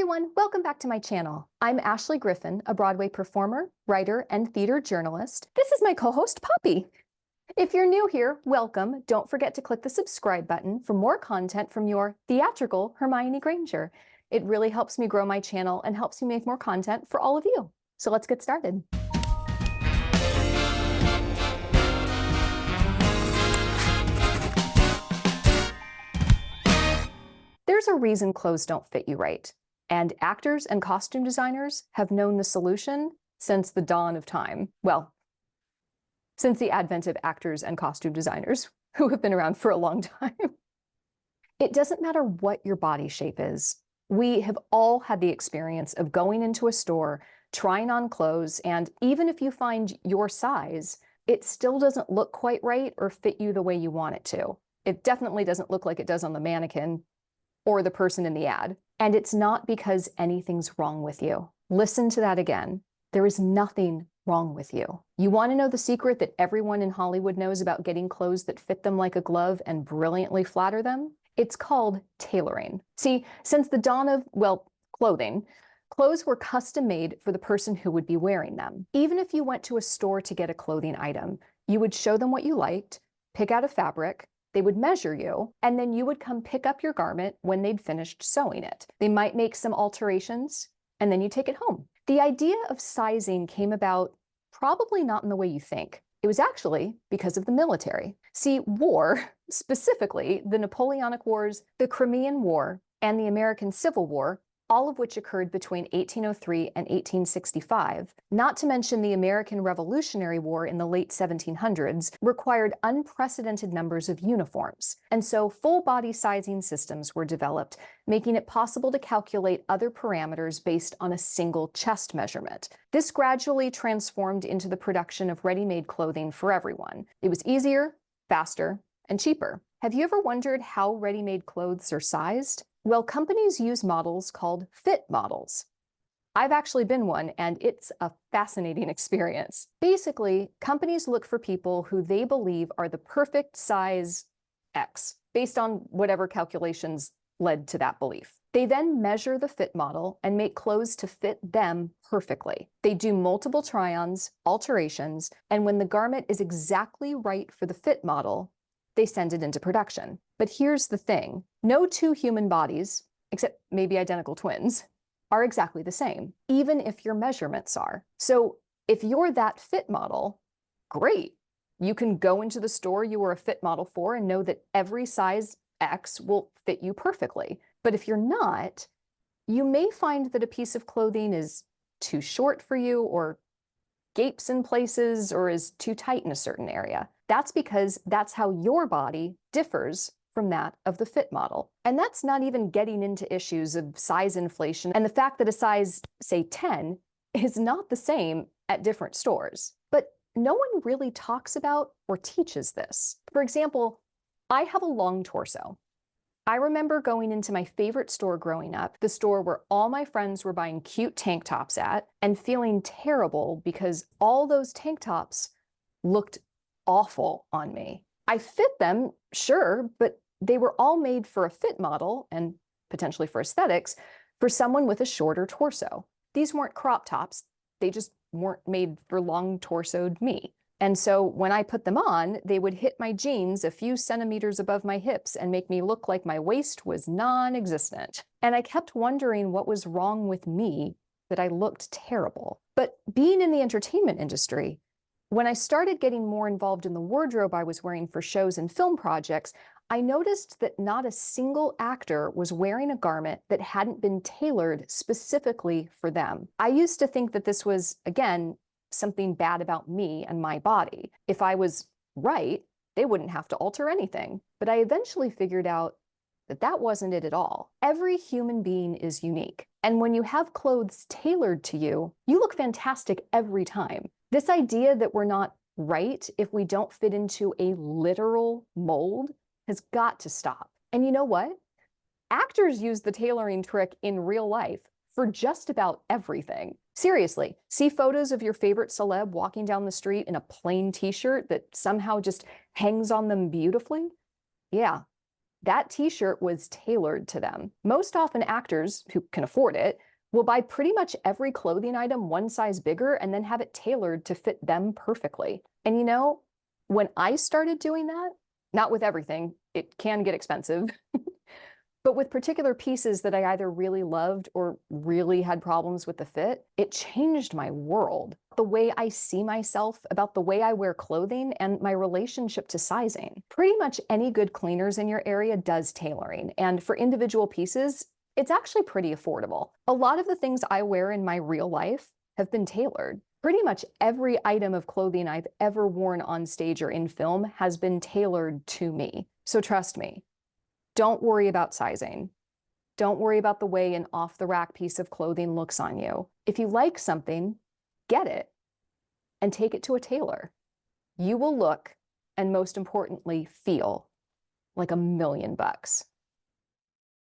everyone, welcome back to my channel. I'm Ashley Griffin, a Broadway performer, writer, and theater journalist. This is my co-host, Poppy. If you're new here, welcome. Don't forget to click the subscribe button for more content from your theatrical Hermione Granger. It really helps me grow my channel and helps me make more content for all of you. So let's get started. There's a reason clothes don't fit you right, and actors and costume designers have known the solution since the dawn of time. Well, since the advent of actors and costume designers, who have been around for a long time. It doesn't matter what your body shape is. We have all had the experience of going into a store, trying on clothes, and even if you find your size, it still doesn't look quite right or fit you the way you want it to. It definitely doesn't look like it does on the mannequin or the person in the ad. And it's not because anything's wrong with you. Listen to that again. There is nothing wrong with you. You want to know the secret that everyone in Hollywood knows about getting clothes that fit them like a glove and brilliantly flatter them? It's called tailoring. See, since the dawn of, clothing, clothes were custom made for the person who would be wearing them. Even if you went to a store to get a clothing item, you would show them what you liked, pick out a fabric, they would measure you, and then you would come pick up your garment when they'd finished sewing it. They might make some alterations, and then you take it home. The idea of sizing came about probably not in the way you think. It was actually because of the military. See, war, specifically the Napoleonic Wars, the Crimean War, and the American Civil War, all of which occurred between 1803 and 1865, not to mention the American Revolutionary War in the late 1700s, required unprecedented numbers of uniforms. And so full-body sizing systems were developed, making it possible to calculate other parameters based on a single chest measurement. This gradually transformed into the production of ready-made clothing for everyone. It was easier, faster, and cheaper. Have you ever wondered how ready-made clothes are sized? Well, companies use models called fit models. I've actually been one, and it's a fascinating experience. Basically, companies look for people who they believe are the perfect size X, based on whatever calculations led to that belief. They then measure the fit model and make clothes to fit them perfectly. They do multiple try-ons, alterations, and when the garment is exactly right for the fit model, they send it into production. But here's the thing. No two human bodies, except maybe identical twins, are exactly the same, even if your measurements are. So if you're that fit model, great. You can go into the store you were a fit model for and know that every size X will fit you perfectly. But if you're not, you may find that a piece of clothing is too short for you, or gapes in places, or is too tight in a certain area. That's because that's how your body differs from that of the fit model. And that's not even getting into issues of size inflation and the fact that a size, say 10, is not the same at different stores. But no one really talks about or teaches this. For example, I have a long torso. I remember going into my favorite store growing up, the store where all my friends were buying cute tank tops at, and feeling terrible because all those tank tops looked awful on me. I fit them, sure, but they were all made for a fit model, and potentially for aesthetics, for someone with a shorter torso. These weren't crop tops, they just weren't made for long-torsoed me. And so when I put them on, they would hit my jeans a few centimeters above my hips and make me look like my waist was non-existent. And I kept wondering what was wrong with me that I looked terrible. But being in the entertainment industry, when I started getting more involved in the wardrobe I was wearing for shows and film projects, I noticed that not a single actor was wearing a garment that hadn't been tailored specifically for them. I used to think that this was, again, something bad about me and my body. If I was right, they wouldn't have to alter anything. But I eventually figured out that that wasn't it at all. Every human being is unique. And when you have clothes tailored to you, you look fantastic every time. This idea that we're not right if we don't fit into a literal mold has got to stop. And you know what? Actors use the tailoring trick in real life for just about everything. Seriously, see photos of your favorite celeb walking down the street in a plain t-shirt that somehow just hangs on them beautifully? Yeah, That t-shirt was tailored to them. Most often actors who can afford it will buy pretty much every clothing item one size bigger and then have it tailored to fit them perfectly. And you know, when I started doing that, not with everything, it can get expensive, but with particular pieces that I either really loved or really had problems with the fit, it changed my world. The way I see myself, about the way I wear clothing, and my relationship to sizing. Pretty much any good cleaners in your area does tailoring, and for individual pieces, it's actually pretty affordable. A lot of the things I wear in my real life have been tailored. Pretty much every item of clothing I've ever worn on stage or in film has been tailored to me. So trust me, don't worry about sizing. Don't worry about the way an off-the-rack piece of clothing looks on you. If you like something, get it and take it to a tailor. You will look, and most importantly, feel like $1,000,000.